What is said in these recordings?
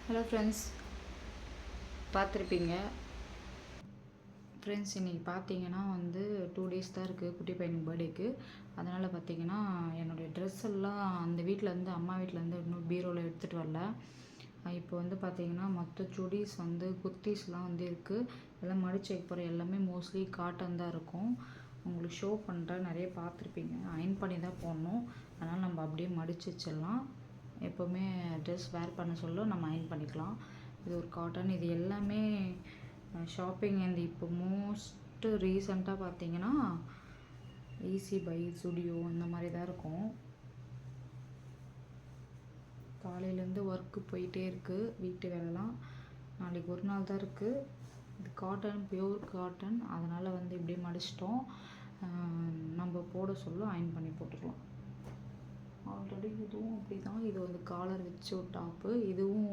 Hello friends, பார்த்துருப்பீங்க. Friends, இன்றைக்கி பார்த்தீங்கன்னா 2 டேஸ் தான் இருக்குது குட்டி பையனுக்கு பர்த்டேக்கு. அதனால் பார்த்தீங்கன்னா என்னுடைய ட்ரெஸ் எல்லாம் அந்த வீட்டிலேருந்து அம்மா வீட்டிலேருந்து இன்னும் பீரோவில் எடுத்துகிட்டு வரல. இப்போ பார்த்தீங்கன்னா மொத்த சுடிஸ் குர்த்திஸ்லாம் இருக்குது. எல்லாம் மடிச்சு வைக்க போகிற எல்லாமே மோஸ்ட்லி காட்டன் தான் இருக்கும். உங்களுக்கு ஷோ பண்ணுறேன். நிறைய பார்த்துருப்பீங்க. அயன் பண்ணி தான் போடணும். அதனால் நம்ம அப்படியே மடிச்சு வச்சிடலாம். எப்போவுமே ட்ரெஸ் வேர் பண்ண சொல்ல நம்ம அயன் பண்ணிக்கலாம். இது ஒரு காட்டன். இது எல்லாமே ஷாப்பிங் இப்போ மோஸ்ட்டு ரீசெண்டாக பார்த்தீங்கன்னா ஈஸி பை, சுடியோ இந்த மாதிரி தான் இருக்கும். காலையிலேருந்து ஒர்க்கு போயிட்டே இருக்குது. வீட்டு வேலைலாம் நாளைக்கு ஒரு நாள் தான் இருக்குது. இது காட்டன், பியூர் காட்டன். அதனால் இப்படியே மடிச்சிட்டோம். நம்ம போட சொல்ல அயன் பண்ணி போட்டுக்கலாம். ஆல்ரெடி இதுவும் அப்படி தான். இது காலர் வச்சு ஒரு டாப்பு. இதுவும்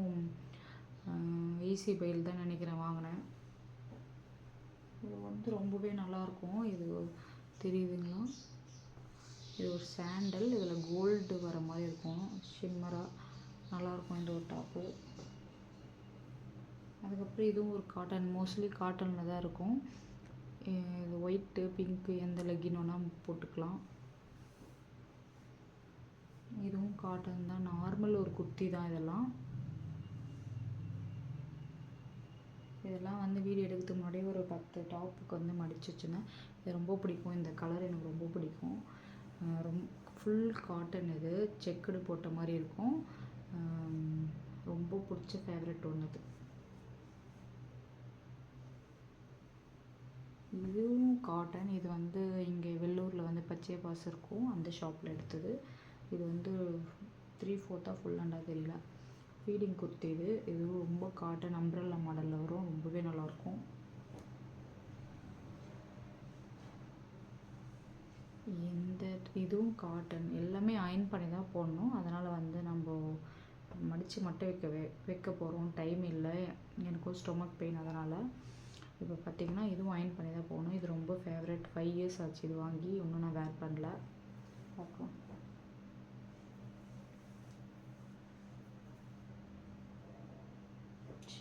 ஈஸி பையில் தான் நினைக்கிறேன் வாங்கினேன். இது ரொம்பவே நல்லாயிருக்கும். இது தெரியுதுங்களா? இது ஒரு சாண்டல். இதில் கோல்டு வர மாதிரி இருக்கும், ஷிம்மராக நல்லாயிருக்கும் இந்த ஒரு டாப்பு. அதுக்கப்புறம் இதுவும் ஒரு காட்டன். மோஸ்ட்லி காட்டனில் தான் இருக்கும். இது ஒயிட்டு, பிங்க்கு எந்த லெக்கின் வேணால் போட்டுக்கலாம். இதுவும் காட்டன் தான். நார்மல் ஒரு குர்த்தி தான். இதெல்லாம் வீடியோ எடுக்கிறதுக்கு முன்னாடியே ஒரு 10 டாப்புக்கு மடிச்சு வச்சுருந்தேன். இது ரொம்ப பிடிக்கும். இந்த கலர் எனக்கு ரொம்ப பிடிக்கும். Full cotton. இது செக்குடு போட்ட மாதிரி இருக்கும். ரொம்ப பிடிச்ச ஃபேவரட் ஒன்று இது. இதுவும் காட்டன். இது இங்கே வெள்ளூரில் பச்சை பாஸ் இருக்கும், அந்த ஷாப்பில் எடுத்தது. இது 3/4 ஃபுல் ஹேண்டாக தெரியல. ஃபீடிங் குர்த்தி. இது ரொம்ப காட்டன், அம்ப்ரெல்லா மாடலில் வரும். ரொம்பவே நல்லாயிருக்கும். இதுவும் காட்டன். எல்லாமே அயன் பண்ணி தான் போடணும். அதனால் நம்ம மடித்து மட்டும் வைக்க போகிறோம். டைம் இல்லை, எனக்கும் ஸ்டொமக் பெயின். அதனால் இப்போ பார்த்திங்கன்னா இதுவும் அயன் பண்ணி தான் போகணும். இது ரொம்ப ஃபேவரட். 5 இயர்ஸ் ஆச்சு இது வாங்கி. இன்னும் நான் வேர் பண்ணல. பார்க்கலாம்.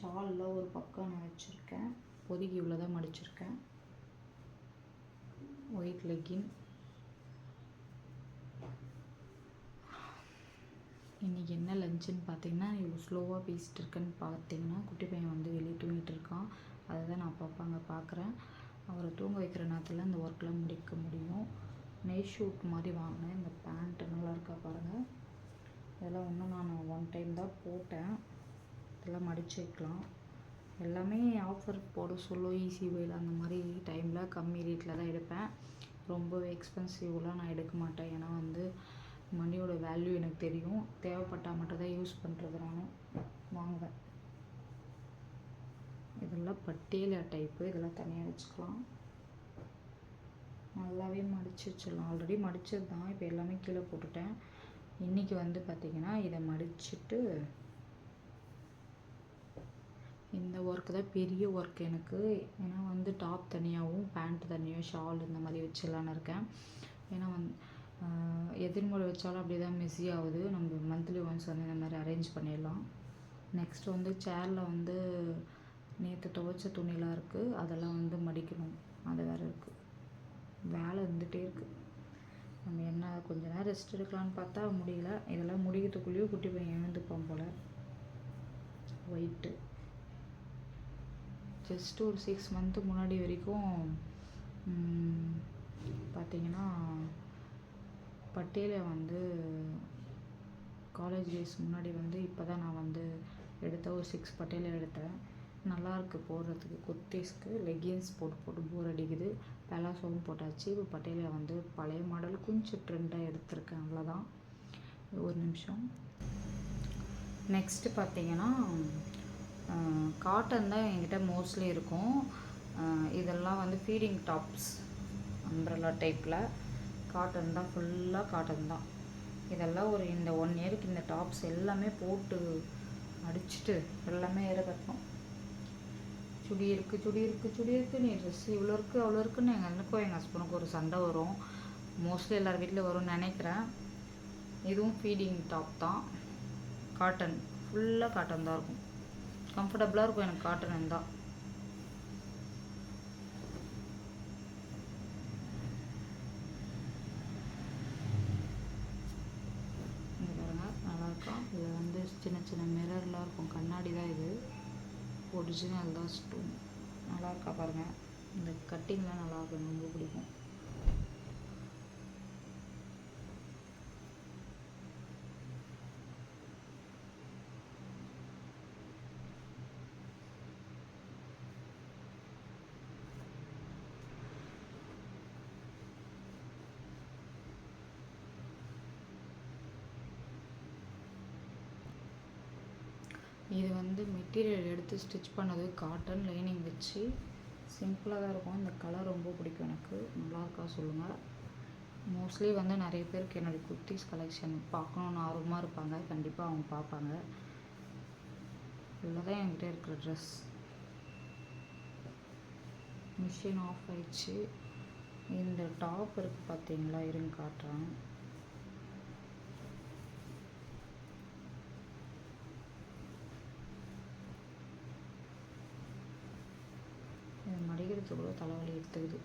ஷாலில் ஒரு பக்கம் நான் வச்சுருக்கேன். பொதுகி இவ்வளோ தான் மடிச்சிருக்கேன். White legging. இன்றைக்கி என்ன லஞ்சுன்னு பார்த்தீங்கன்னா, இவ்வளோ ஸ்லோவாக பேசிகிட்டு இருக்கேன்னு பார்த்தீங்கன்னா, குட்டி பையன் வெளியே தூங்கிட்டு இருக்கான். அதை தான் நான் அங்கே பார்க்குறேன். அவரை தூங்க வைக்கிற நேரத்தில் இந்த ஒர்க்கெலாம் முடிக்க முடியும். நைட் ஷூட் மாதிரி வாங்கினேன். இந்த பேண்ட்டு நல்லா இருக்கா பாருங்கள். இதெல்லாம் இன்னும் நான் 1 டைம் தான் போட்டேன். இதெல்லாம் மடித்து வைக்கலாம். எல்லாமே ஆஃபர் போட சொல்ல ஈஸி பையில் அந்த மாதிரி டைமில் கம்மி ரேட்டில் தான் எடுப்பேன். ரொம்ப எக்ஸ்பென்சிவ்லாம் நான் எடுக்க மாட்டேன். ஏன்னா மணியோட வேல்யூ எனக்கு தெரியும். தேவைப்பட்டால் மட்டும் தான் யூஸ் பண்ணுறது நான் வாங்குவேன். இதெல்லாம் பட்டியலா டைப்பு. இதெல்லாம் தனியாக வச்சுக்கலாம். நல்லாவே மடித்து வச்சிடலாம். ஆல்ரெடி மடித்தது தான். இப்போ எல்லாமே கீழே போட்டுட்டேன். இன்றைக்கி பார்த்திங்கன்னா இதை மடிச்சுட்டு இந்த ஒர்க்கு தான் பெரிய ஒர்க் எனக்கு. ஏன்னா டாப் தனியாகவும் பேண்ட் தனியாக ஷால் இந்த மாதிரி வச்சிடலான்னு இருக்கேன். ஏன்னா எதிர்முறை வச்சாலும் அப்படி தான் மெஸ்ஸி ஆகுது. நம்ம மந்த்லி ஒன்ஸ் இந்த மாதிரி அரேஞ்ச் பண்ணிடலாம். நெக்ஸ்ட்டு சேரில் நேற்று துவைச்ச துணிலாம் இருக்குது. அதெல்லாம் மடிக்கணும். அது வேறு இருக்குது. வேலை இருந்துகிட்டே இருக்குது. நம்ம என்ன கொஞ்ச நேரம் ரெஸ்ட் எடுக்கலான்னு பார்த்தா முடியல. இதெல்லாம் முடிக்கிறதுக்குள்ளேயும் குட்டி பையன் எழுந்துப்பான் போல். ஒயிட்டு ஜஸ்ட்டு ஒரு 6 மந்த்து முன்னாடி வரைக்கும் பார்த்திங்கன்னா பட்டியலை காலேஜ் டேஸ் முன்னாடி இப்போ தான் நான் எடுத்த ஒரு 6 பட்டியலை எடுத்தேன். நல்லாயிருக்கு போடுறதுக்கு. குர்த்திஸ்க்கு லெகின்ஸ் போட்டு போர் அடிக்குது. பெலாசோவும் போட்டாச்சு. இப்போ பட்டியலை பழைய மாடல் கொஞ்சம் ட்ரெண்டாக எடுத்திருக்கேன். அவ்வளோதான். ஒரு நிமிஷம். நெக்ஸ்ட்டு பார்த்திங்கன்னா காட்டன் தான் என்கிட்ட மோஸ்ட்லி இருக்கும். இதெல்லாம் ஃபீடிங் டாப்ஸ், அம்ப்ரெல்லா டைப்பில் காட்டன் தான். ஃபுல்லாக காட்டன் தான். இதெல்லாம் இந்த 1 இயருக்கு இந்த டாப்ஸ் எல்லாமே போட்டு அடிச்சுட்டு எல்லாமே கட்டணும். சுடி இருக்குது நீ ட்ரெஸ் இவ்வளோ இருக்குது அவ்வளோ இருக்குன்னு எனக்கும் எங்கள் ஹஸ்பண்டுக்கும் ஒரு சண்டை வரும். மோஸ்ட்லி எல்லார் வீட்டில் வரும்னு நினைக்கிறேன். இதுவும் ஃபீடிங் டாப் தான். காட்டன். ஃபுல்லாக காட்டன் தான் இருக்கும். கம்ஃபர்டபுளாக இருக்கும் எனக்கு காட்டன் இருந்தால். இங்கே பாருங்கள் நல்லாயிருக்கும். இதில் வந்து சின்ன சின்ன மிரர்லாம் இருக்கும், கண்ணாடி தான் இது, ஒரிஜினல் தான் ஸ்டோன். நல்லாயிருக்கா பாருங்கள், இந்த கட்டிங்லாம் நல்லாயிருக்கும், எனக்கு ரொம்ப பிடிக்கும். இது வந்து மெட்டீரியல் எடுத்து ஸ்டிச் பண்ணது, காட்டன் லைனிங் வச்சு சிம்பிளாக தான் இருக்கும். இந்த கலர் ரொம்ப பிடிக்கும் எனக்கு. நல்லா இருக்கா சொல்லுங்கள். மோஸ்ட்லி வந்து நிறைய பேருக்கு என்னுடைய குர்த்திஸ் கலெக்ஷன் பார்க்கணுன்னு ஆர்வமாக இருப்பாங்க, கண்டிப்பாக அவங்க பார்ப்பாங்க. இவ்வளோ தான் என்கிட்ட இருக்கிற ட்ரெஸ். மிஷின் ஆஃப் ஆயிடுச்சு. இந்த டாப் இருக்குது பார்த்தீங்களா, இருங்க காட்டுறேன். இது மடிக்கிறது கூட தலைவலி எடுத்துக்குது.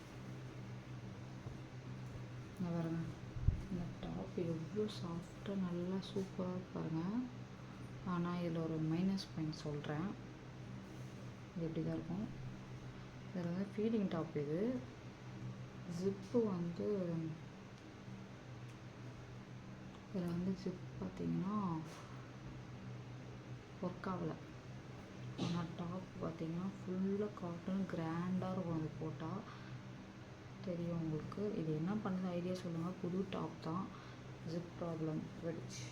இங்கே பாருங்க, இந்த டாப் எவ்வளோ சாஃப்டாக நல்லா சூப்பராக பாருங்கள். ஆனால் இதில் ஒரு மைனஸ் பாயிண்ட் சொல்கிறேன். இது எப்படி தான் இருக்கும். இதில் வந்து ஃபீடிங் டாப். இது ஜிப்பு வந்து இதில் வந்து ஜிப் பார்த்தீங்கன்னா ஒர்க் ஆகலை. ஆனால் டாப் பார்த்தீங்கன்னா ஃபுல்லாக காட்டன், கிராண்டாக இருக்கும். அது போட்டால் தெரியும் உங்களுக்கு. இது என்ன பண்ணுறது ஐடியா சொல்லுங்கள். புது டாப் தான், ஜிப் ப்ராப்ளம் போயிடுச்சு.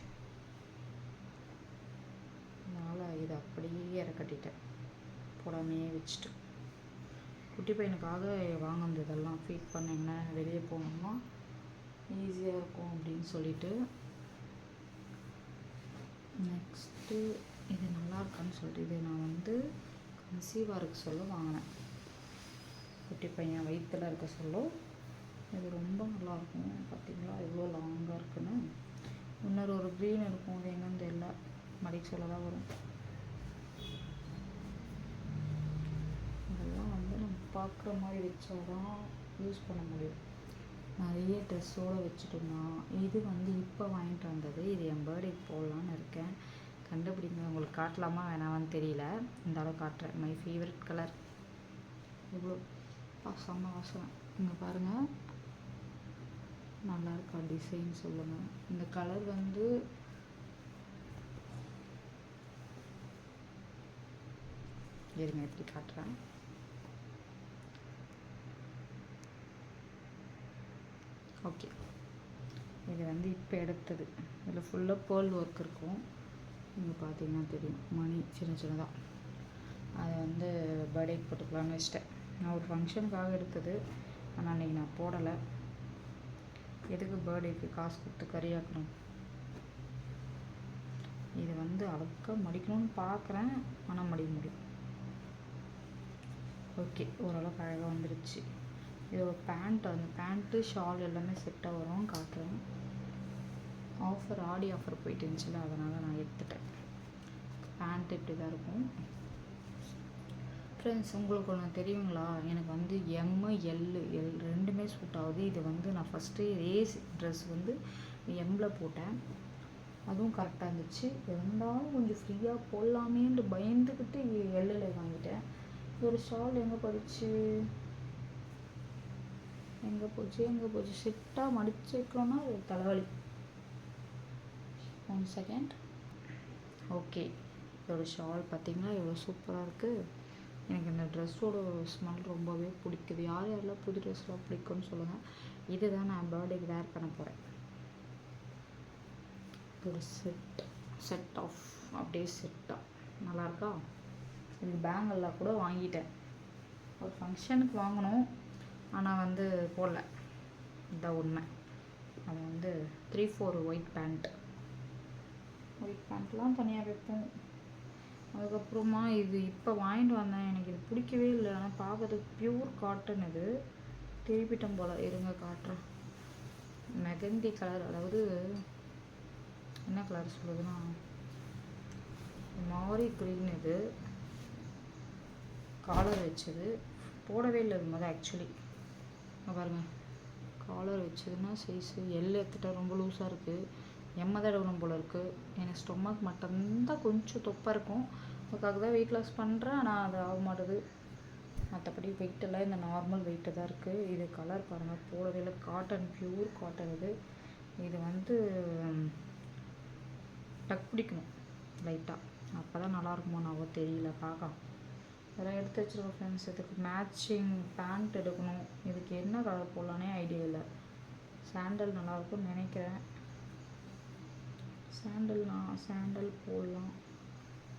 அதனால் இதை அப்படியே இறக்கட்டிட்டேன், போடாமையே வச்சுட்டு. குட்டி பையனுக்காக வாங்கினது இதெல்லாம். ஃபீட் பண்ணிங்கன்னா வெளியே போகணும்னா ஈஸியாக இருக்கும் அப்படின்னு சொல்லிட்டு. நெக்ஸ்ட்டு இது நல்லா இருக்கான்னு சொல்லிட்டு இது நான் வந்து கன்சீவாக இருக்க சொல்ல வாங்கினேன். குட்டி பையன் வயிற்றில் இருக்க சொல்ல. இது ரொம்ப நல்லாயிருக்கும். பார்த்திங்களா எவ்வளோ லாங்காக இருக்குன்னு. இன்னொரு ஒரு க்ரீன் இருக்கும், அது எங்கேன்னு தெரியல, மடிக்க சொல்ல தான் வரும். இதெல்லாம் வந்து நம்ம பார்க்குற மாதிரி வச்சாதான் யூஸ் பண்ண முடியும். நிறைய ட்ரெஸ்ஸோடு வச்சுட்டோம்னா. இது வந்து இப்போ வாங்கிட்டு வந்தது. இது என் பர்த்டேக்கு போடலான்னு இருக்கேன். கண்டுபிடிங்க, உங்களுக்கு காட்டலாமா வேணாமான்னு தெரியல, இந்த அளவு காட்டுறேன். My favourite colour. இவ்வளோ செம்ம வாசனை. இங்கே பாருங்கள், நல்லா இருக்கா டிசைன் சொல்லுங்கள். இந்த கலர் வந்து இருங்க எப்படி காட்டுறேன். ஓகே, இது வந்து இப்போ எடுத்தது. இதில் ஃபுல்லாக பேர்ல் ஒர்க் இருக்கும். இங்கே பார்த்தீங்கன்னா தெரியும், மணி சின்ன சின்னதாக. அதை வந்து பர்த்டேக்கு போட்டுக்கலான்னு வச்சிட்டேன். நான் ஒரு ஃபங்க்ஷனுக்காக எடுத்தது, ஆனால் அன்றைக்கி நான் போடலை. எதுக்கு பர்த்டேக்கு காசு கொடுத்து கறியாக்கணும். இது வந்து அழகாக மடிக்கணும்னு பார்க்குறேன், ஆனால் மடிக்க முடியும். ஓகே, ஓரளவுக்கு அழகாக வந்துடுச்சு. இது ஒரு பேண்ட், அந்த பேண்ட்டு ஷால் எல்லாமே செட்டாக வரும், காட்டுறேன். ஆஃபர், ஆடி ஆஃபர் போயிட்டு இருந்துச்சுல, அதனால் நான் எடுத்துட்டேன். பேண்ட் இப்படி தான் இருக்கும். ஃப்ரெண்ட்ஸ், உங்களுக்கு ஒன்று தெரியுங்களா, எனக்கு வந்து எல் ரெண்டுமே சூட் ஆகுது. இது வந்து நான் ஃபஸ்ட்டு ரேஸ் ட்ரெஸ் வந்து எம்மில் போட்டேன், அதுவும் கரெக்டாக இருந்துச்சு. இருந்தாலும் கொஞ்சம் ஃப்ரீயாக போடலாமேன்ட்டு பயந்துக்கிட்டு எல்லில் வாங்கிட்டேன். ஒரு ஷால் எங்கே போச்சு, எங்கே போச்சு செட்டாக மடிச்சு வைக்கணும்னா ஒரு தலைவலி. 1 செகண்ட். ஓகே, இதோட ஷால் பார்த்திங்களா எவ்வளோ சூப்பராக இருக்குது. எனக்கு இந்த ட்ரெஸ்ஸோட ஸ்மெல் ரொம்பவே பிடிக்குது. யார் யாரெல்லாம் புது ட்ரெஸ்லாம் பிடிக்கும்னு சொல்லுங்கள். இது தான் நான் பர்த்டேக்கு வேர் பண்ண போகிறேன். ஒரு செட் ஆஃப் அப்படியே செட்டாக நல்லாயிருக்கா. இது பேங்கெல்லாம் கூட வாங்கிட்டேன், ஒரு ஃபங்க்ஷனுக்கு வாங்கினோம், ஆனால் வந்து போடல. இதுதான் உண்மை. அது வந்து 3/4 ஒயிட் பேண்ட்லாம் தனியாக வைப்போம். அதுக்கப்புறமா இது இப்போ வாங்கிட்டு வந்தேன், எனக்கு இது பிடிக்கவே இல்லை. ஆனால் பார்க்கறதுக்கு பியூர் காட்டன். இது திருப்பிட்டம் போல், இருங்க காட்டுறேன். மெகந்தி கலர், அதாவது என்ன கலர் சொல்லுதுன்னா மாரி க்ரீன். இது காலர் வச்சது போடவே இல்லை போது ஆக்சுவலி. பாருங்கள், காலர் வச்சதுன்னா சைஸு எல் எடுத்துட்டா ரொம்ப லூஸாக இருக்குது. எம்ம தான் எடுக்கணும் போல் இருக்குது. எனக்கு ஸ்டொமக் மட்டும்தான் கொஞ்சம் தொப்பாக இருக்கும். அதுக்காக தான் வெயிட் லாஸ் பண்ணுறேன். ஆனால் அது ஆக மாட்டுது. மற்றபடி வெயிட்டெல்லாம் இந்த நார்மல் வெயிட்டு தான் இருக்குது. இது கலர் பாருங்கள், போடவே இல்லை. Cotton, pure cotton. இது வந்து டக் பிடிக்கணும் லைட்டாக, அப்போ தான் நல்லாயிருக்குமோ நான் தெரியல, பார்க்கலாம். இதெல்லாம் எடுத்து வச்சுருக்கோம் ஃப்ரெண்ட்ஸ். இதுக்கு மேட்சிங் பேண்ட் எடுக்கணும். இதுக்கு என்ன கலர் போடலானே ஐடியா இல்லை. சாண்டல் நல்லாயிருக்கும்னு நினைக்கிறேன். சாண்டல் போடலாம்.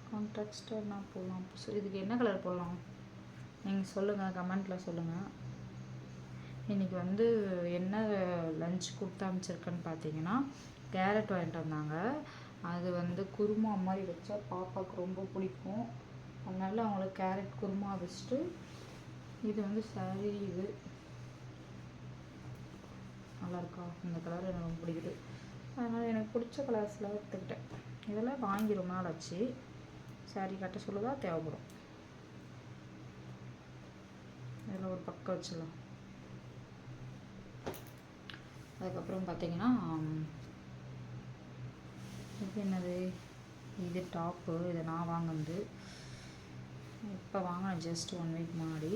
கான்ட்ராக்ஸ்டர்னா போடலாம். இதுக்கு என்ன கலர் போடலாம் நீங்கள் சொல்லுங்கள், கமெண்ட்டில் சொல்லுங்கள். இன்றைக்கி வந்து என்ன லஞ்ச் கொடுத்து அமைச்சிருக்கேன்னு பார்த்தீங்கன்னா, கேரட் வாங்கிட்டு வந்தாங்க. அது வந்து குருமா மாதிரி வச்சா பாப்பாவுக்கு ரொம்ப பிடிக்கும். அதனால அவங்களுக்கு கேரட் குருமா வச்சுட்டு, இது வந்து சாரி, இது நல்லாயிருக்கா, இந்த கலர் எனக்கு ரொம்ப பிடிக்குது. அதனால் எனக்கு பிடிச்ச கலர்ஸில் எடுத்துக்கிட்டேன். இதெல்லாம் வாங்கி ரொம்ப நாள் ஆச்சு. சாரி கட்ட சொல்லுதா தேவைப்படும். இதில் ஒரு பக்கம் வச்சிடலாம். அதுக்கப்புறம் பார்த்தீங்கன்னா, இது என்னது, இது டாப்பு. இதை நான் வாங்கினது இப்போ வாங்கினேன், ஜஸ்ட் 1 வீக் முன்னாடி.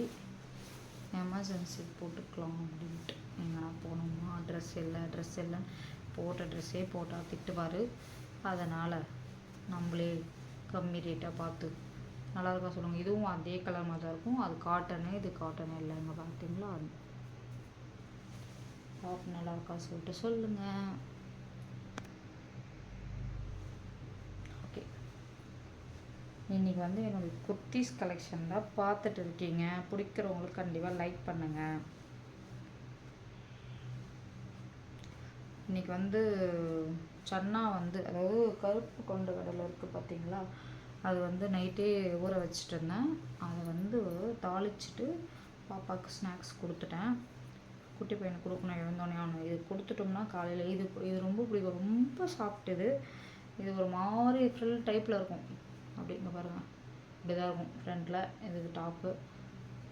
எமர்ஜென்சி போட்டுக்கலாம் அப்படின்ட்டு. எங்கன்னா போகணுமா, ட்ரெஸ் இல்லை போட்ட ட்ரெஸ்ஸே போட்டால் திட்டுவார். அதனால் நம்மளே கம்மி ரேட்டாக பார்த்து நல்லாயிருக்கா சொல்லுங்கள். இதுவும் அதே கலர் மாதிரி தான் இருக்கும். அது காட்டனு, இது காட்டனு இல்லைங்க. பார்த்தீங்களா, டாப் நல்லாயிருக்கா சொல்லிட்டு சொல்லுங்கள். ஓகே, இன்றைக்கி வந்து என்னுடைய குர்த்திஸ் கலெக்ஷன் தான் பார்த்துட்டு இருக்கீங்க. பிடிக்கிறவங்களுக்கு கண்டிப்பாக லைக் பண்ணுங்கள். இன்றைக்கி வந்து சன்னா வந்து, அதாவது கருப்பு கொண்ட கடலை இருக்குது பார்த்தீங்களா, அது வந்து நைட்டே ஊற வச்சுட்டு இருந்தேன். அதை வந்து தாளிச்சிட்டு பாப்பாவுக்கு ஸ்நாக்ஸ் கொடுத்துட்டேன். குட்டி பையனுக்கு கொடுக்கணும் எழுந்தோடனே. அவனு இது கொடுத்துட்டோம்னா காலையில் இது ரொம்ப பிடிக்கும். ரொம்ப சாப்பிட்டுது. இது ஒரு மாதிரி ஃப்ரில் டைப்பில் இருக்கும். அப்படிங்க பாருங்கள், இப்படி தான் இருக்கும் ஃப்ரண்ட்டில். இதுக்கு டாப்பு.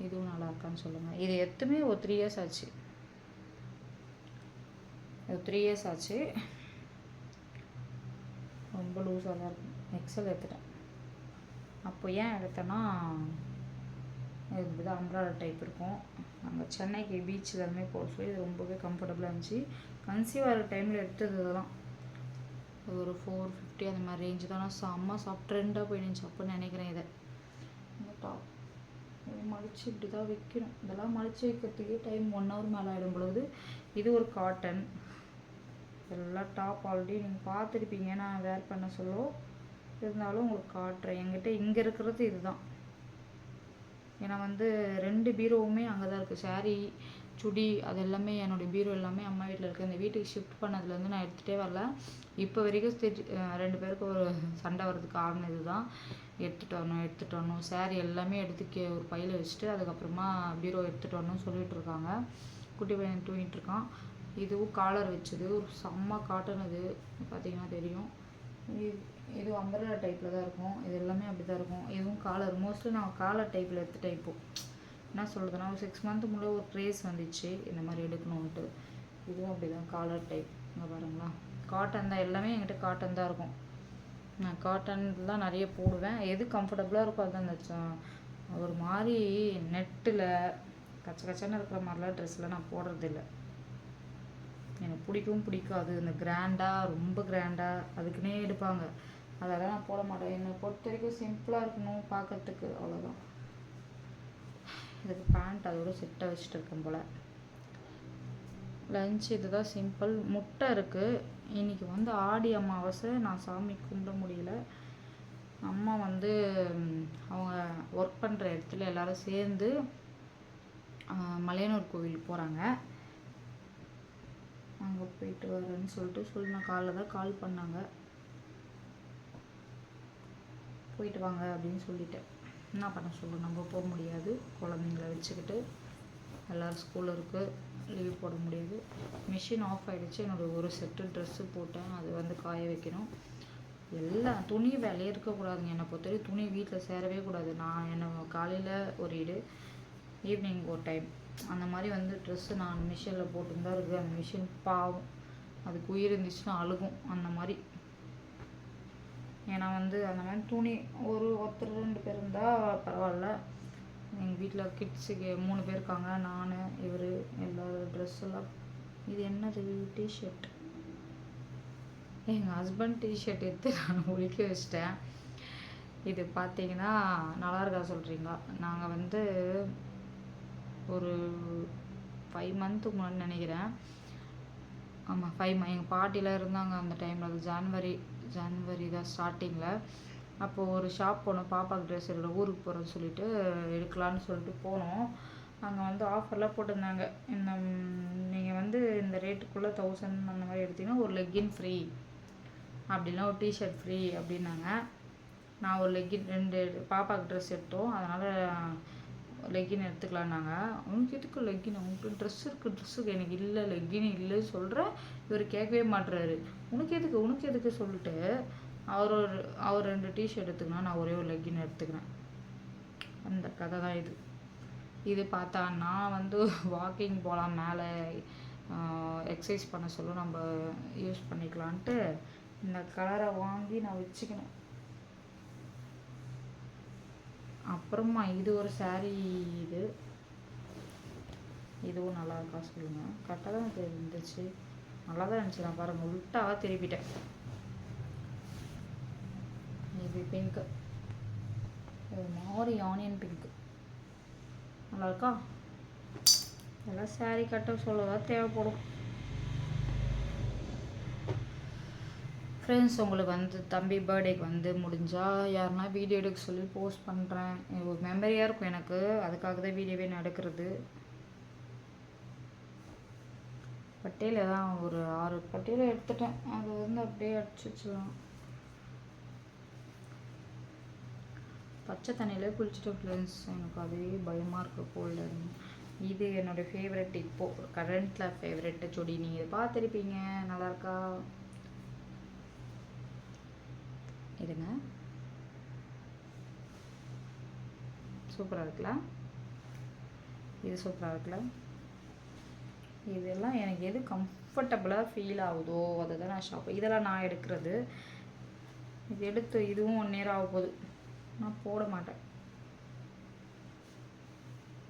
இதுவும் நல்லா இருக்கான்னு சொல்லுங்கள். இது எத்துமே ஒரு 3 இயர்ஸ் ஆச்சு. இது 3 இயர்ஸ் ஆச்சு. ரொம்ப லூஸாக தான் இருக்கும். எக்ஸல் எடுத்துட்டேன். அப்போ ஏன் எடுத்தேன்னா, இப்படி தான் அம்ப்ராய்டரி டைப் இருக்கும். அங்கே சென்னைக்கு பீச்சில் எல்லாமே போட சொல்லி இது ரொம்பவே கம்ஃபர்டபுளாக இருந்துச்சு. கன்சீவ் ஆகிற டைமில் எடுத்தது இதெல்லாம். ஒரு 450 அந்த மாதிரி ரேஞ்சு தான். நான் செம்ம சாஃப்ட் ட்ரெண்டாக போயிடுச்சு அப்போன்னு நினைக்கிறேன். இந்த டாப் மடித்து இப்படி தான் வைக்கணும். இதெல்லாம் மடித்து வைக்கிறதுக்கே டைம் 1 hour மேலே ஆகிடும் பொழுது. இது ஒரு காட்டன். எல்லாம் டாப் ஆல்ரெடி நீங்கள் பார்த்துருப்பீங்க, நான் வேர் பண்ண சொல்ல. இருந்தாலும் உங்களுக்கு காட்டுறேன். என்கிட்ட இங்கே இருக்கிறது இதுதான். ஏன்னா வந்து 2 பீரோவுமே அங்கே தான் இருக்குது. சாரீ, சுடி, அது எல்லாமே என்னுடைய பீரோ எல்லாமே அம்மா வீட்டில் இருக்குது. இந்த வீட்டுக்கு ஷிஃப்ட் பண்ணதுலேருந்து நான் எடுத்துகிட்டே வரல. இப்போ வரைக்கும் 2 பேருக்கு ஒரு சண்டை வர்றதுக்கு காரணம் இது தான். எடுத்துகிட்டு வரணும். சாரீ எல்லாமே எடுத்து ஒரு பையில் வச்சுட்டு அதுக்கப்புறமா பீரோ எடுத்துகிட்டு வரணும்னு சொல்லிகிட்டு இருக்காங்க. குட்டி பையன் தூங்கிட்டு இருக்கான். இதுவும் காலர் வச்சது, ஒரு செம்ம காட்டன். இது பார்த்தீங்கன்னா தெரியும். இது அம்பரலா டைப்பில் தான் இருக்கும். இது எல்லாமே அப்படி தான் இருக்கும். இதுவும் காலர். மோஸ்ட்லி நான் காலர் டைப்பில் எடுத்துட்டேன். இப்போது என்ன சொல்கிறதுனா, ஒரு 6 month முன்னாடி ஒரு ட்ரேஸ் வந்துச்சு இந்த மாதிரி எடுக்கணுன்ட்டு. இதுவும் அப்படி தான் காலர் டைப். இங்கே பாருங்களா, காட்டன் தான். எல்லாமே என்கிட்ட காட்டன் தான் இருக்கும். நான் காட்டன் தான் நிறைய போடுவேன். எது கம்ஃபர்டபுளாக இருக்கும் அதுதான். இந்த ஒரு மாதிரி நெட்டில் கச்சன்னு இருக்கிற மாதிரிலாம் ட்ரெஸ்ஸில் நான் போடுறதில்ல. எனக்கு பிடிக்கவும் பிடிக்காது. இந்த கிராண்டாக, ரொம்ப கிராண்டாக அதுக்குன்னே எடுப்பாங்க. அதெல்லாம் நான் போட மாட்டேன். என்னை பொறுத்த வரைக்கும் சிம்பிளாக இருக்கணும் பார்க்கறதுக்கு, அவ்வளோதான். இதுக்கு பேண்ட் அதோட செட்டை வச்சுட்டு இருக்கேன் போல். லஞ்ச் இதுதான் சிம்பிள். முட்டை இருக்குது. இன்றைக்கி வந்து ஆடி அமாவாசை. நான் சாமி கும்பிட முடியல. அம்மா வந்து அவங்க ஒர்க் பண்ணுற இடத்துல எல்லோரும் சேர்ந்து மலையனூர் கோவில் போகிறாங்க. அங்கே போயிட்டு வரேன்னு சொல்லிட்டு நான் காலைல தான் கால் பண்ணாங்க. போயிட்டு வாங்க அப்படின்னு சொல்லிட்டேன். என்ன பண்ண சொல்ல, நம்ம போக முடியாது. குழந்தைங்கள வச்சுக்கிட்டு எல்லோரும் ஸ்கூல் இருக்குது, லீவ் போட முடியாது. மிஷின் ஆஃப் ஆகிடுச்சு. என்னோடய ஒரு செட்டு ட்ரெஸ்ஸு போட்டேன். அது வந்து காய வைக்கணும். எல்லாம் துணி வேலையே இருக்கக்கூடாதுங்க. என்னை பொறுத்தவரைக்கும் துணி வீட்டில் சேரவே கூடாது. நான் என்ன காலையில் ஒரு ஈடு, ஈவினிங் ஒரு டைம் அந்த மாதிரி வந்து ட்ரெஸ்ஸு நான் மிஷினில் போட்டுன்னு தான் இருக்குது. அந்த மிஷின் பாவம், அதுக்கு உயிர் இருந்துச்சுன்னா அழுகும் அந்த மாதிரி. ஏன்னா வந்து அந்த மாதிரி துணி ஒருத்தர் 2 பேர் இருந்தால் பரவாயில்ல. எங்கள் வீட்டில் கிட்ஸுக்கு 3 பேர் இருக்காங்க, நான் இவர் எல்லா ட்ரெஸ் எல்லாம். இது என்னது டிஷர்ட், எங்கள் ஹஸ்பண்ட் டிஷர்ட் எடுத்து நான் ஒழிக்க வச்சிட்டேன். இது பார்த்தீங்கன்னா நல்லா இருக்கா சொல்கிறீங்களா? நாங்கள் வந்து ஒரு 5 மந்த்துக்கு முன்னாடி நினைக்கிறேன். ஆமாம் 5 எங்கள் பாட்டிலாம் இருந்தாங்க அந்த டைமில். அது ஜனவரி தான் ஸ்டார்டிங்கில். அப்போது ஒரு ஷாப் போனோம், பாப்பாவுக்கு ட்ரெஸ் எடுக்கல, ஊருக்கு போகிறோன்னு சொல்லிட்டு எடுக்கலான்னு சொல்லிட்டு போனோம். அங்கே வந்து ஆஃபர்லாம் போட்டிருந்தாங்க. நீங்கள் வந்து இந்த ரேட்டுக்குள்ளே 1000 அந்த மாதிரி எடுத்திங்கன்னா ஒரு லெக்கின் ஃப்ரீ, அப்படின்னா ஒரு டிஷர்ட் ஃப்ரீ அப்படின்னாங்க. நான் ஒரு லெக்கின் 2 பாப்பாவுக்கு ட்ரெஸ் எடுத்தோம், அதனால் லெக்கின் எடுத்துக்கலான்னாங்க. உனக்கு எதுக்கு லெக்கின், உனக்கு ட்ரெஸ் இருக்குது எனக்கு இல்லை லெக்கின் இல்லைன்னு சொல்கிறேன். இவர் கேட்கவே மாட்டுறாரு. உனக்கு எதுக்கு சொல்லிட்டு அவர் 2 டிஷர்ட் எடுத்துக்கணும், நான் ஒரே ஒரு லெக்கின் எடுத்துக்கிறேன். அந்த கதை தான் இது. இது பார்த்தா நான் வந்து வாக்கிங் போகலாம், மேலே எக்ஸசைஸ் பண்ண சொல்ல நம்ம யூஸ் பண்ணிக்கலான்ட்டு இந்த கலரை வாங்கி நான் வச்சுக்கணும். அப்புறமா இது ஒரு சாரீ, இதுவும் நல்லா இருக்கா சொல்லுங்கள். கரெக்டாக தான் இருந்துச்சு, நல்லா தான் இருந்துச்சு. நான் பாருங்கள் உள்ட்டாக திருப்பிட்டேன். இது பிங்க்கு, ஒரு மாதிரி ஆனியன் பிங்க்கு, நல்லா இருக்கா? எல்லாம் சாரீ கட்ட சொல்லதான் தேவைப்படும். ஃப்ரெண்ட்ஸ், உங்களுக்கு வந்து தம்பி பர்த்டேக்கு வந்து முடிஞ்சால் யாருன்னா வீடியோ எடுக்க சொல்லி போஸ்ட் பண்ணுறேன். ஒரு மெமரியாக இருக்கும் எனக்கு, அதுக்காக தான் வீடியோவே நான் எடுக்கிறது. பட்டியலில் தான் ஒரு 6 பட்டியலை எடுத்துட்டேன், அது வந்து அப்படியே அடிச்சு வச்சுலாம். பச்சை தண்ணியிலே குளிச்சுட்டேன் ஃப்ரெண்ட்ஸ், எனக்கு அதுவே பயமாக இருக்குது கோல்டு. இது என்னோடய ஃபேவரெட், இப்போது கரண்ட்டில் ஃபேவரெட்டு சொடி. நீங்கள் இதை பார்த்துருப்பீங்க, நல்லாயிருக்கா? இருங்க, சூப்பராக இருக்குல்ல? இது சூப்பராக இருக்குல்ல? இதெல்லாம் எனக்கு எது கம்ஃபர்டபுளாக ஃபீல் ஆகுதோ அதை தான் நான் இதெல்லாம் நான் எடுக்கிறது. இது எடுத்து இதுவும் 1 நேரம் ஆக போகுது, நான் போட மாட்டேன்.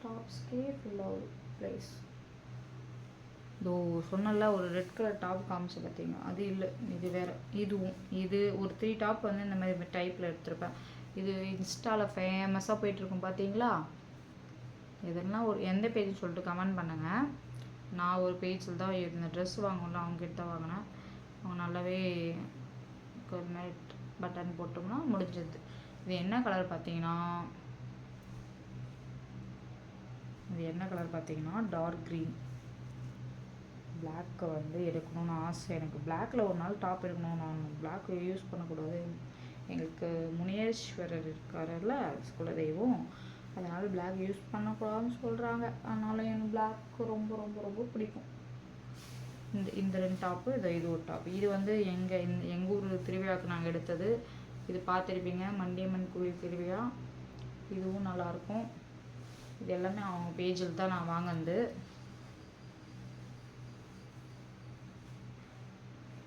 டாப்ஸ்கே ஃபுல் ஆகுது ப்ளேஸ். இதோ சொன்னல ஒரு ரெட் கலர் டாப் காமிச்சு பார்த்தீங்க, அது இல்லை, இது வேறு. இது ஒரு 3 டாப் வந்து இந்த மாதிரி டைப்பில் எடுத்திருப்பேன். இது இன்ஸ்டாவில் ஃபேமஸாக போயிட்டுருக்கும் பார்த்தீங்களா? இதெல்லாம் எந்த பேஜ்னு சொல்லிட்டு கமெண்ட் பண்ணுங்கள். நான் ஒரு பேஜில் தான் இந்த ட்ரெஸ் வாங்கல, அவங்ககிட்ட தான் வாங்கினேன். அவங்க நல்லாவே மேட் பட்டன் போட்டோம்னா முடிஞ்சது. இது என்ன கலர் பார்த்தீங்கன்னா டார்க் க்ரீன். பிளாக்கை வந்து எடுக்கணும்னு ஆசை எனக்கு. பிளாக்கில் ஒரு நாள் டாப் எடுக்கணும். நான் பிளாக் யூஸ் பண்ணக்கூடாது. எங்களுக்கு முனீஸ்வரர் இருக்காருல்ல குலதெய்வம், அதனால் பிளாக் யூஸ் பண்ணக்கூடாதுன்னு சொல்கிறாங்க. அதனால் எனக்கு பிளாக் ரொம்ப ரொம்ப ரொம்ப பிடிக்கும். இந்த 2 டாப்பு, இது ஒரு டாப். இது வந்து எங்கள் ஊர் திருவிழாவுக்கு நாங்கள் எடுத்தது. இது பார்த்துருப்பீங்க, மண்டியம்மன் கோயில் திருவிழா. இதுவும் நல்லாயிருக்கும். இது எல்லாமே அவங்க பேஜில் தான் நான் வாங்கினது.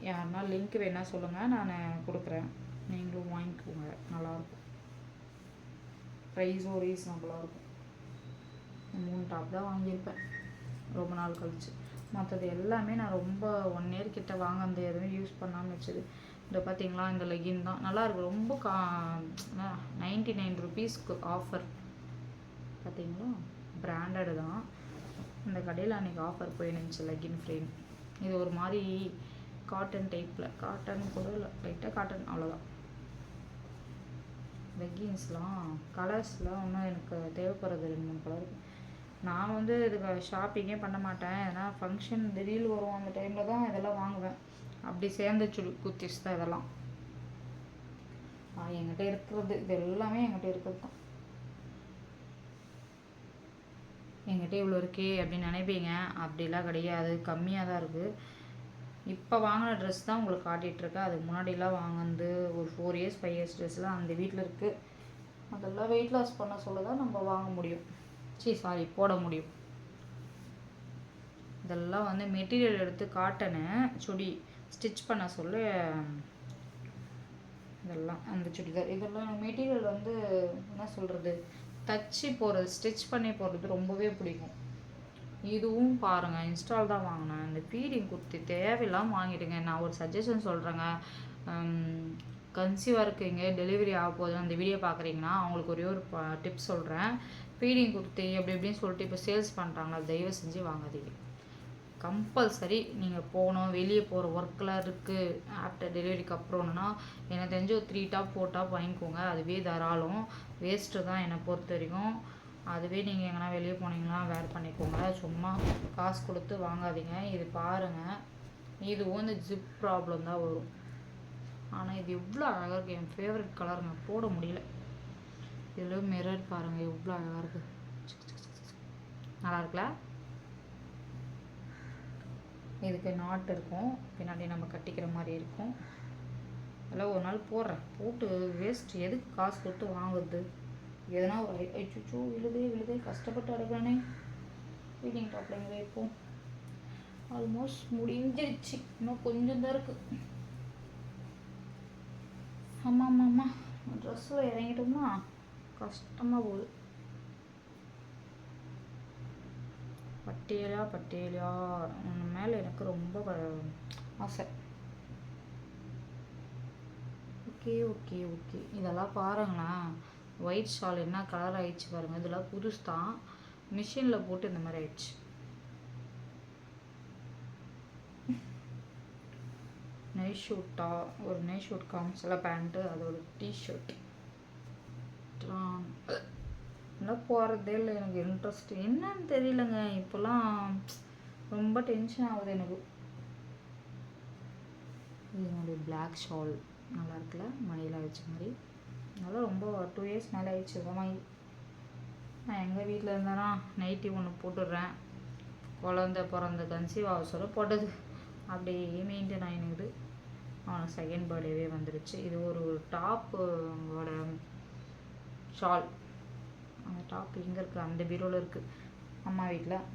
யாருன்னா லிங்க் வேணால் சொல்லுங்கள், நான் கொடுக்குறேன், நீங்களும் வாங்கிக்கோங்க. நல்லாயிருக்கும், ப்ரைஸும் ரீசனபுளாக இருக்கும். 3 டாப் தான் வாங்கியிருப்பேன் ரொம்ப நாள் கழிச்சு. மற்றது எல்லாமே நான் ரொம்ப 1 இயர் கிட்ட வாங்கினது, எதுவும் யூஸ் பண்ணாமல் வச்சது. இந்த பார்த்தீங்களா, இந்த லெகின் தான் நல்லாயிருக்கு. ரொம்ப 99 ருபீஸ்க்கு ஆஃபர் பார்த்தீங்களா, பிராண்டடு தான். இந்த கடையில் அன்றைக்கி ஆஃபர் போயிருந்துச்சு லெகின் ஃப்ரேம். இது ஒரு மாதிரி காட்டன் டைப்பில், காட்டன் கூட இல்லை, லைட்டாக காட்டன், அவ்வளோதான். லெகின்ஸ்லாம் கலர்ஸ்லாம் இன்னும் எனக்கு தேவைப்படுறது 2-3 கலர். நான் வந்து இதுக்கு ஷாப்பிங்கே பண்ண மாட்டேன். ஏன்னா ஃபங்க்ஷன் திடீர்னு வரும், அந்த டைமில் தான் இதெல்லாம் வாங்குவேன். அப்படி சேர்ந்த குர்த்திஸ் தான் இதெல்லாம். என்கிட்ட இருக்கிறது இது எல்லாமே என்கிட்ட இருக்கிறது தான். என்கிட்ட இவ்வளோ இருக்கே அப்படின்னு நினைப்பீங்க, அப்படிலாம் கிடையாது, கம்மியாக தான் இருக்குது. இப்போ வாங்கின ட்ரெஸ் தான் உங்களுக்கு காட்டிகிட்ருக்கேன். அதுக்கு முன்னாடிலாம் வாங்கினது ஒரு 4 இயர்ஸ் 5 இயர்ஸ் ட்ரெஸ்லாம் அந்த வீட்டில் இருக்குது. அதெல்லாம் வெயிட் லாஸ் பண்ண சொல்ல தான் நம்ம வாங்க முடியும், சாரி போட முடியும். இதெல்லாம் வந்து மெட்டீரியல் எடுத்து காட்டனு சுடி ஸ்டிச் பண்ண சொல்ல இதெல்லாம் அந்த சுடிதார். இதெல்லாம் மெட்டீரியல் வந்து என்ன சொல்கிறது, தச்சு போடுறது ஸ்டிச் பண்ணி போடுறது ரொம்பவே பிடிக்கும். இதுவும் பாருங்கள், இன்ஸ்டால் தான் வாங்கினேன். இந்த ஃபீடிங் குர்த்தி தேவையில்லாமல் வாங்கிடுங்க. நான் ஒரு சஜஷன் சொல்கிறேங்க. கன்சீவாக இருக்கீங்க, டெலிவரி ஆக போகுது அந்த வீடியோ பார்க்குறீங்கன்னா அவங்களுக்கு ஒரே ஒரு டிப்ஸ் சொல்கிறேன். ஃபீடிங் குர்த்தி அப்படி இப்படின்னு சொல்லிட்டு இப்போ சேல்ஸ் பண்ணுறாங்களா, தயவு செஞ்சு வாங்காதீங்க. கம்பல்சரி நீங்கள் போகணும், வெளியே போகிற ஒர்க்கெலாம் இருக்குது ஆஃப்டர் டெலிவரிக்கு அப்புறம்னா எனக்கு தெரிஞ்சு ஒரு 3 டாப் 4 டாப் வாங்கிக்கோங்க. அதுவே தாராளம், வேஸ்ட்டு தான் என்னை பொறுத்த வரைக்கும். அதுவே நீங்கள் எங்கன்னா வெளியே போனீங்கன்னா வேர் பண்ணிக்கோங்க. சும்மா காசு கொடுத்து வாங்காதீங்க. இது பாருங்கள், இதுவும் இந்த ஜிப் ப்ராப்ளம் தான் வரும். ஆனால் இது எவ்வளோ அழகாக இருக்குது, என் ஃபேவரட் கலருங்க, போட முடியல. இதில் மிரர் பாருங்கள் எவ்வளோ அழகாக இருக்குது, நல்லா இருக்குல்ல? இதுக்கு நாட் இருக்கும், பின்னாடி நம்ம கட்டிக்கிற மாதிரி இருக்கும். அதெல்லாம் ஒரு நாள் போடுறேன், போட்டு வேஸ்ட், எதுக்கு காசு கொடுத்து வாங்குறது? எதனா ஒரு ஐச்சோ விழுதே கஷ்டப்பட்டு அடைக்கிறானே. ஃபீடிங் டாப்பில் எங்கே வைப்போம், ஆல்மோஸ்ட் முடிஞ்சிருச்சு, இன்னும் கொஞ்சம் தான் இருக்குது. ஆமாம் ட்ரெஸ்ஸில் இறங்கிட்டோம்னா கஷ்டமாக போகுது. பட்டியலா உன் மேலே எனக்கு ரொம்ப ஆசை. ஓகே இதெல்லாம் பாருங்களேன், ஒயிட் ஷால் என்ன கலர் ஆயிடுச்சு பாருங்கள். இதெல்லாம் புதுசு தான், மிஷினில் போட்டு இந்த மாதிரி ஆயிடுச்சு. நைட் ஷூட்டா, ஒரு நைட் ஷூட் காமிச்சல பேண்ட்டு, அது ஒரு டிஷர்ட். இன்னும் போகிறதே இல்லை, எனக்கு இன்ட்ரெஸ்ட் என்னன்னு தெரியலங்க. இப்போல்லாம் ரொம்ப டென்ஷன் ஆகுது எனக்கு. இது என்னுடைய பிளாக் ஷால் நல்லா இருக்குல்ல, மணியில் ஆயிடுச்சு மாதிரி. அதெல்லாம் ரொம்ப 2 இயர்ஸ் மேலே ஆயிடுச்சு தான் வாங்கி. நான் எங்கள் வீட்டில் இருந்தேன்னா நைட்டி ஒன்று போட்டுடுறேன், குழந்த பிறந்த கன்சீவ் அவசரம் போட்டது அப்படியே மெயின்டைன் ஆகினுக்குது. அவனுக்கு செகண்ட் பர்த்டேவே வந்துடுச்சு. இது ஒரு டாப்போட ஷால். அந்த டாப் எங்கே இருக்குது, அந்த பீரோவில் இருக்குது, அம்மா வீட்டில்.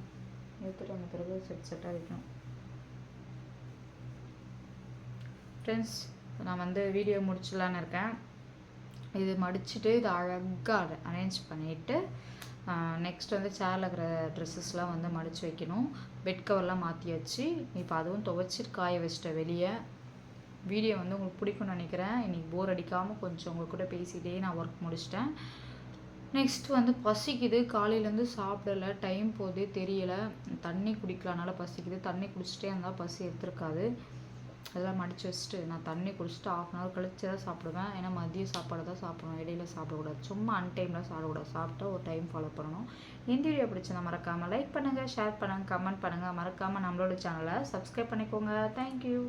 எடுத்துகிட்டு வந்த பிறகு செட்டாக வைக்கணும். ஃப்ரெண்ட்ஸ், நான் வந்து வீடியோ முடிச்சிடலான்னு இருக்கேன். இது மடிச்சுட்டு இதை அழகாக அரேஞ்ச் பண்ணிவிட்டு நெக்ஸ்ட் வந்து சேரில் இருக்கிற ட்ரெஸ்ஸஸ்லாம் வந்து மடித்து வைக்கணும். பெட் கவர்லாம் மாற்றியாச்சு. இப்போ அதுவும் துவைச்சிட்டு காய வச்சிட்டேன் வெளியே. வீடியோ வந்து உங்களுக்கு பிடிக்கும்னு நினைக்கிறேன். இன்றைக்கி போர் அடிக்காமல் கொஞ்சம் உங்கள் கூட பேசிகிட்டே நான் ஒர்க் முடிச்சிட்டேன். நெக்ஸ்ட் வந்து பசிக்குது, காலையிலேருந்து சாப்பிடலை, டைம் போதே தெரியலை. தண்ணி குடிக்கலனால பசிக்குது, தண்ணி குடிச்சிட்டே இருந்தால் பசி எடுத்துருக்காது. அதெல்லாம் மடித்து வச்சுட்டு நான் தண்ணி குடிச்சிட்டு 1/2 அன் ஹவர் கழிச்சு தான் சாப்பிடுவேன். ஏன்னா மதிய சாப்பாடு தான் சாப்பிடணும், இடையில சாப்பிடக்கூடாது. சும்மா அன்டைமில் சாப்பிடக்கூடாது, சாப்பிட்டா ஒரு டைம் ஃபாலோ பண்ணணும். இந்த வீடியோ பிடிச்சதை மறக்காமல் லைக் பண்ணுங்கள், ஷேர் பண்ணுங்கள், கமெண்ட் பண்ணுங்கள். மறக்காமல் நம்மளோட சேனலை சப்ஸ்கிரைப் பண்ணிக்கோங்க. தேங்க்யூ.